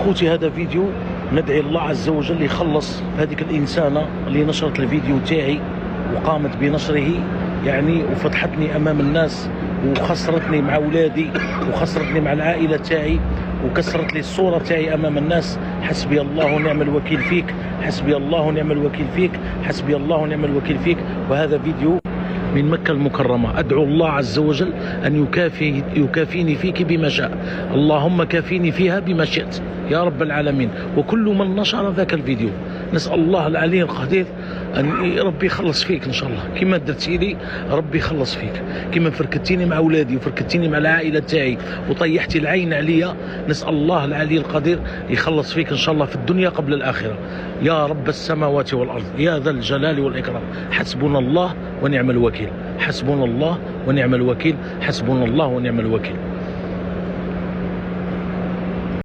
خوتي هذا فيديو ندعي الله عز وجل يخلص هذيك الإنسانة اللي نشرت الفيديو تاعي وقامت بنشره يعني وفضحتني أمام الناس وخسرتني مع أولادي وخسرتني مع العائلة تاعي وكسرت لي الصورة تاعي أمام الناس. حسبي الله ونعم الوكيل فيك، حسبي الله ونعم الوكيل فيك، حسبي الله ونعم الوكيل فيك. وهذا فيديو من مكة المكرمة. أدعو الله عز وجل أن يكافيني فيك بما شاء. اللهم كافيني فيها بما شئت يا رب العالمين. وكل من نشر ذاك الفيديو نسأل الله العلي القدير أن ربي يخلص فيك إن شاء الله. كما درتي لي ربي يخلص فيك، كما فركتيني مع أولادي وفركتيني مع العائلة تاعي وطيحتي العين عليا. نسأل الله العلي القدير يخلص فيك إن شاء الله في الدنيا قبل الآخرة يا رب السماوات والأرض يا ذا الجلال والإكرام. حسبنا الله ونعم الوكيل، حسبنا الله ونعم الوكيل، حسبنا الله ونعم الوكيل.